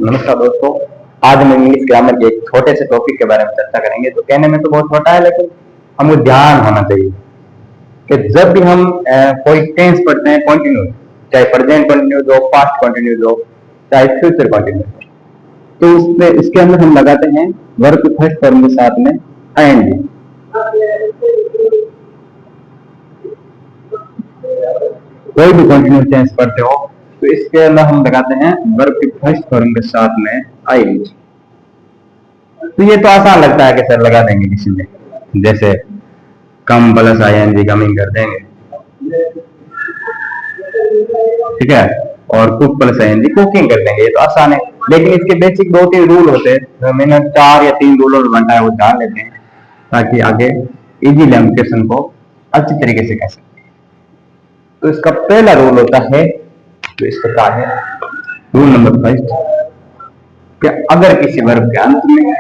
नमस्कार दोस्तों, आज हम इंग्लिश ग्रामर के एक छोटे से टॉपिक के बारे में चर्चा करेंगे। तो कहने में तो बहुत छोटा है, लेकिन हमको ध्यान होना चाहिए कि जब भी हम कोई टेंस पढ़ते हैं, कंटिन्यूस, चाहे प्रेजेंट कंटिन्यूस हो, पास्ट कंटिन्यूस हो, चाहे फ्यूचर कंटिन्यूस हो, तो उसमें इसके अंदर हम लगाते हैं वर्ब के फर्स्ट फॉर्म के साथ में आईएनजी। कोई भी कंटिन्यूस टेंस पढ़ते हो तो इसके अंदर हम लगाते हैं वर्ब के फर्स्ट फॉर्म के साथ में आईएनजी। तो ये तो आसान लगता है कि सर लगा देंगे किसी में, जैसे कम प्लस आईएनजी कमिंग कर देंगे, ठीक है, और कुक प्लस आईएनजी कुकिंग कर देंगे, ये तो आसान है। लेकिन इसके बेसिक 2-3 रूल होते हैं, तो मैंने 4 या 3 रूलों में बांटा है, वो जान लेते हैं ताकि आगे इजी लैंग्वेज को अच्छी तरीके से कह सकें। तो इसका पहला रूल होता है, तो इस प्रकार है, रूल नंबर 5, कि अगर किसी वर्ब के अंत में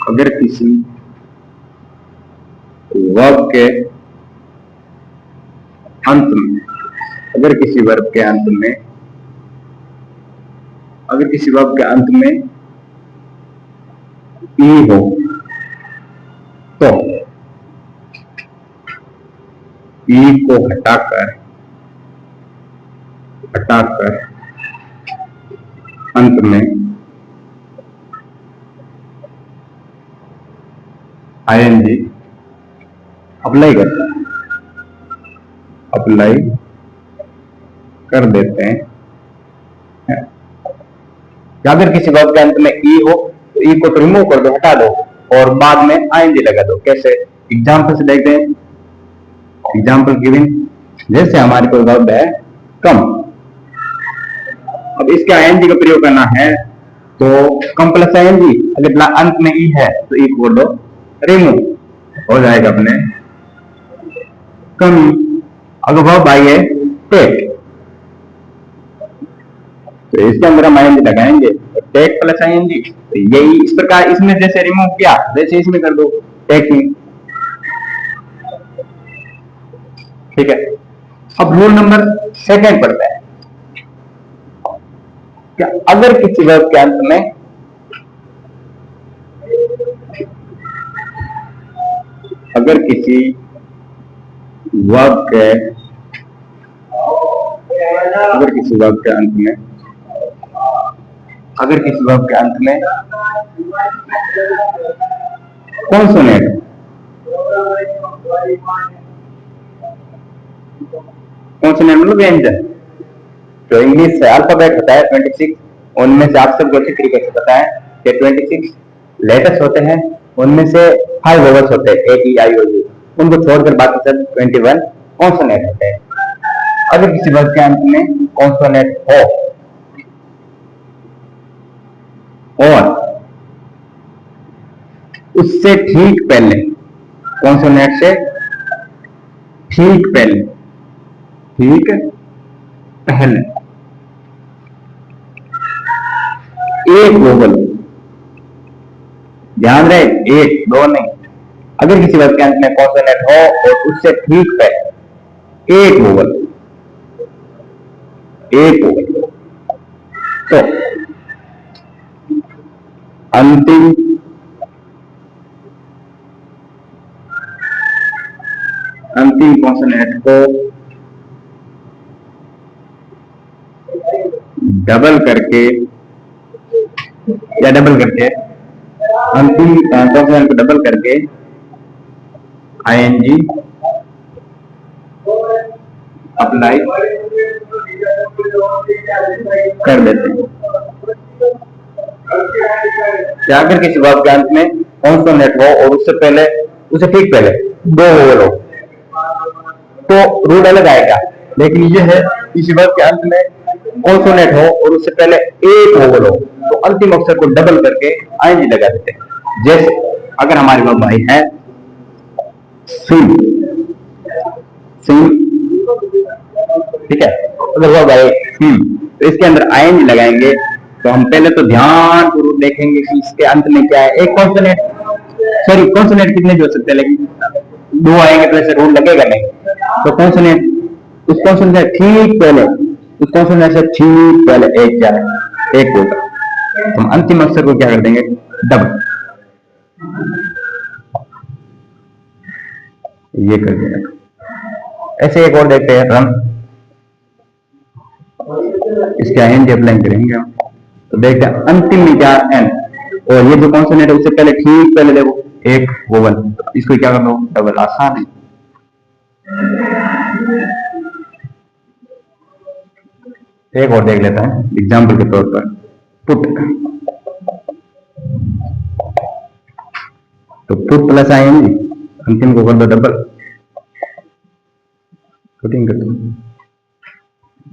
अगर किसी वर्ब के अंत में अगर किसी वर्ब के अंत में ई हो तो ई को हटाकर अंत में आईएनजी अप्लाई कर देते हैं। अगर किसी वर्ब के अंत में ई हो तो ई को तो रिमूव कर दो, हटा दो, और बाद में आईएनजी लगा दो। कैसे? एग्जाम्पल से देखते हैं। एग्जाम्पल गिवन, जैसे हमारी कोई वर्ब है कम, अब इसके आईएनजी का प्रयोग करना है तो कम प्लस आईएनजी, अगर अंत में ई है तो ई को दो रिमूव, हो जाएगा अपने कम। अगर वर्ब आई है टेक, तो इसके अंदर हम आईएनजी लगाएंगे, टेक प्लस आईएनजी। तो यही इस प्रकार इसमें जैसे रिमूव किया वैसे इसमें कर दो, टेक में, ठीक है। अब रूल नंबर 2 पढ़ते हैं, क्या अगर किसी वर्ब के अंत में अगर किसी वर्ब के अंत में कॉन्सोनेंट, मतलब व्यंजन, तो इंग्लिश से अल्फाबेट होता है 26, उनमें से आप सबको अच्छी तरीके से पता है कि 26 लेटर्स होते हैं, उनमें से 5 वोवेल्स होते हैं, ए ई आई ओ यू, उनको छोड़कर बाकी सब 21 कॉन्सोनेंट होते हैं। अगर किसी वर्ब के अंत में कॉन्सोनेंट हो और उससे ठीक पहले, कॉन्सोनेंट से ठीक पहले एक वोवेल, ध्यान रहे, 1 2 नहीं, अगर किसी वर्ब के अंत में कॉन्सोनेंट हो और उससे ठीक पहले एक वोवेल, तो अंतिम कॉन्सोनेंट को डबल करके अंतिम कॉन्सोनेंट को डबल करके आईएनजी अप्लाई कर देते हैं। क्या अगर किसी वर्ब के अंत में कॉन्सोनेंट हो और उससे ठीक पहले 2 वोवेल हो तो रूल अलग आएगा, लेकिन यह है किसी वर्ब के अंत में कॉन्सोनेंट हो और उससे पहले एक वोवेल हो तो अंतिम अक्षर को डबल करके आईएनजी लगा देते हैं। जैसे अगर हमारी वर्ब आई है सिम, ठीक है, अगर वर्ब आई सिम तो इसके अंदर आईएनजी लगाएंगे। तो हम पहले तो ध्यान पूर्वक देखेंगे कि इसके अंत में क्या है, एक कॉन्सोनेंट, सॉरी कॉन्सोनेंट कितने भी हो सकते हैं, लेकिन 2 आएंगे तो ऐसे रूल लगेगा नहीं, तो कॉन्सोनेंट उस क्वेश्चन से ठीक पहले, उस क्वेश्चन से ठीक पहले एक क्या है, एक होगा, हम अंतिम अक्षर को क्या कर देंगे, डबल, ये कर देंगे। ऐसे एक और देखते हैं रन, इसके आईएनजी अप्लाई करेंगे हम, तो देखते हैं अंतिम में क्या एन, और ये जो कॉन्सोनेंट है उससे पहले ठीक पहले देखो एक वोवल, तो इसको क्या कर दो, डबल, आसान है। एक और देख लेते हैं एग्जाम्पल के तौर पर, पुट, तो पुट प्लस आएंगे, अंतिम को कर दो डबल, पुटिंग कर दो।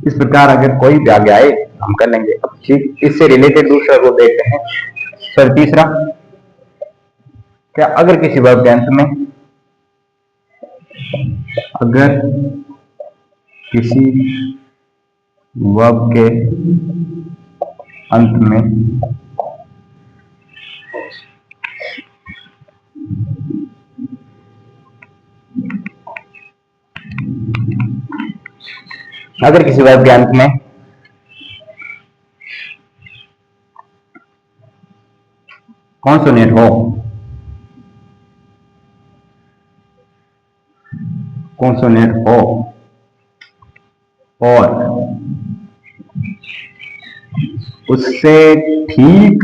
इस प्रकार अगर कोई भी आगे आए हम कर लेंगे। अब ठीक इससे रिलेटेड दूसरा को देखते हैं सर, तीसरा, क्या अगर किसी वर्ब के अंत में, अगर किसी वर्ब के अंत में अगर किसी वर्ब के अंत में कॉन्सोनेंट हो, कॉन्सोनेंट हो और उससे ठीक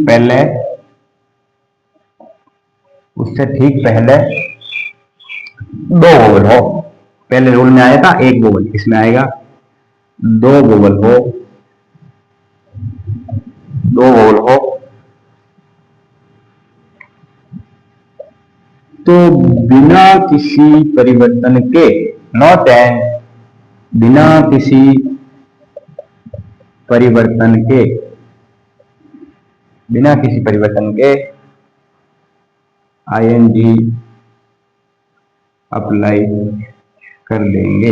पहले, उससे ठीक पहले दो वोवल हो, पहले रूल में आया था एक वोवल, इसमें आएगा दो वोवल हो, दो वोवल हो, तो बिना किसी परिवर्तन के, नॉट एंड, बिना किसी परिवर्तन के, बिना किसी परिवर्तन के आईएनजी अप्लाई कर देंगे।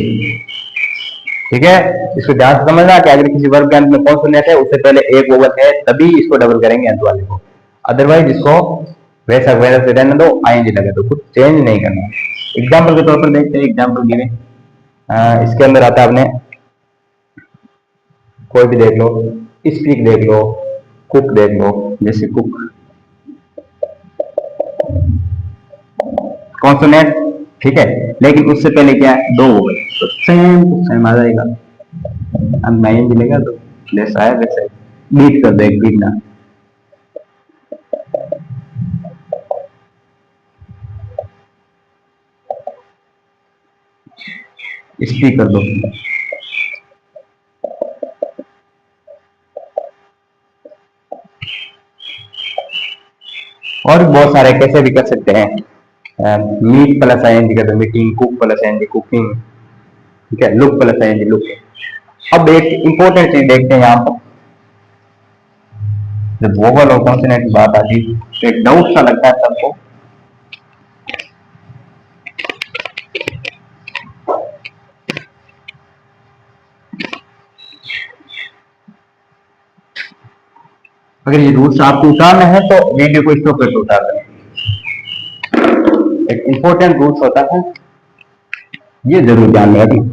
ठीक है, इसको ध्यान से समझना कि अगर किसी वर्ब के अंत में कॉन्सोनेंट है उससे पहले एक वोवल है तभी इसको डबल करेंगे अंत वाले को, अदरवाइज इसको वैसा वैसा से रहने दो, आईएनजी लगे तो, कुछ चेंज नहीं करना। एग्जाम्पल के तौर पर देखते हैं, एग्जाम्पल गिवे, इसके अंदर आता है आपने कोई भी देख लो, स्पीक देख लो, कुक देख लो, जैसे कुक कॉन्सोनेंट, ठीक है, लेकिन उससे पहले क्या है, दो वोवल, तो सेम आ जाएगा, अंत में आईएनजी मिलेगा, तो जैसा है वैसे बीट कर दो, एक बीट ना, स्पीक कर दो। और बहुत सारे कैसे भी कर सकते हैं, मीट प्लस आईएनजी कर दो meeting, cook plus ING cooking, ठीक है, लुक प्लस आईएनजी लुक। अब एक इंपॉर्टेंट चीज देखते हैं यहाँ पर, जब वोवल और कॉन्सोनेंट की बात आती है तो एक डाउट सा लगता है सबको, अगर ये रूल्स आपको उतारना है तो वीडियो को स्टॉप करके उतार दें। एक इंपॉर्टेंट रूल्स होता है, ये जरूर ध्यान में रखें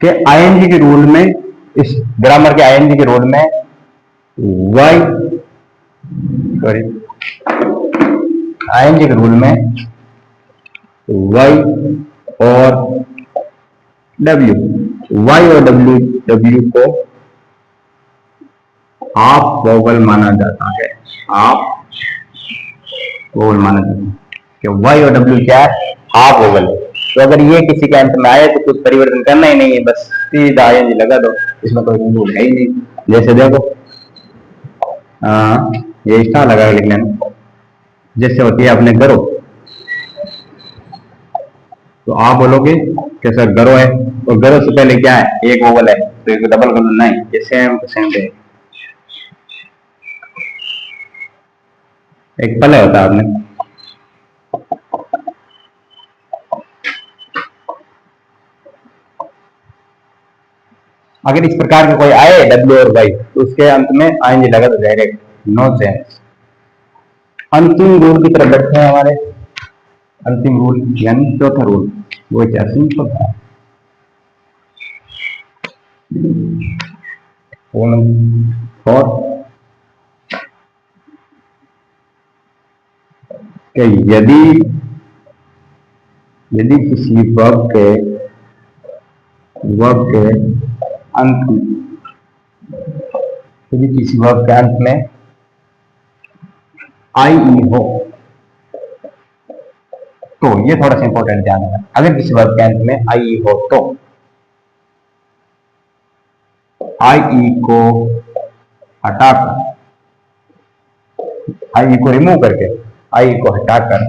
कि आईएनजी के रूल में, इस ग्रामर के आईएनजी के रूल में वाई, सॉरी, आईएनजी के रूल में वाई और डब्ल्यू, वाई और डब्ल्यू को हाफ वोवल माना जाता है, हाफ वोवल माना जाता है कि वाई और डब्ल्यू क्या है, हाफ वोवल है। तो अगर ये किसी के अंत में आए तो कुछ परिवर्तन करना ही नहीं है, बस सीधा आईएनजी लगा दो, इसमें कोई रूल है ही नहीं। जैसे देखो ये स्टार लगा लिख लेना, जैसे होती है अपने गरो, तो आप बोलोगे कि सर गरो है, और गरो से पहले क्या है, एक वोवल है, तो एक डबल कर लो, नहीं, ये सेम टू सेम है, एक पहले होता है आपने। अगर इस प्रकार के कोई आए डब्ल्यू और वाई तो उसके अंत में आएंगे लगा तो डायरेक्ट, नो चेंज। अंतिम रूल की तरफ बढ़ते हैं हमारे, अंतिम रूल यानी चौथा रूल वो क्या सिंपल है। और यदि यदि किसी वर्ब के अंत में यदि किसी वर्ब के अंत में आई ई हो, तो ये थोड़ा सा इंपॉर्टेंट ध्यान है। अगर किसी वर्ब के अंत में आई ई हो तो आई ई को हटाकर, आई को रिमूव करके, आई को हटाकर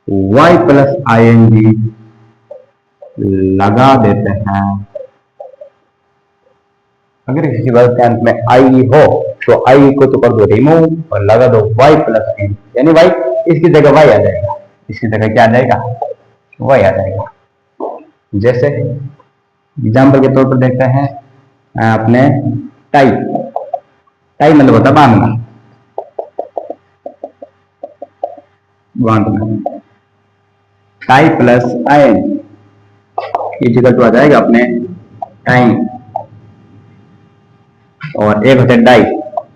Y plus I N G लगा देते हैं। अगर किसी वर्ब के अंत में आई हो तो आई को तो कर दो रिमूव और लगा दो वाई प्लस एन, यानी वाई इसकी जगह वाई आ जाएगा, इसकी जगह क्या आ जाएगा, वाई आ जाएगा। जैसे एग्जाम्पल के तौर पर देखते हैं अपने टाई, टाई मतलब होता बांधना, बांधना, टाई प्लस आई ये जगह तो आ जाएगा अपने टाइम। और एक होता है डाई,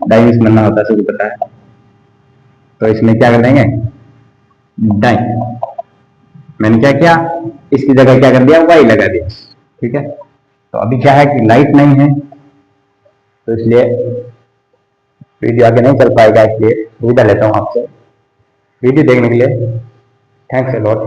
डाई मिस बनना होता है, सभी पता है। तो इसमें क्या कर देंगे, डाई, मैंने क्या किया, इसकी जगह क्या कर दिया, वाई लगा दिया। ठीक है, तो अभी क्या है कि लाइट नहीं है तो इसलिए वीडियो आगे नहीं चल पाएगा, इसलिए विदा लेता हूं आपसे। वीडियो देखने के लिए थैंक्स अ लॉट।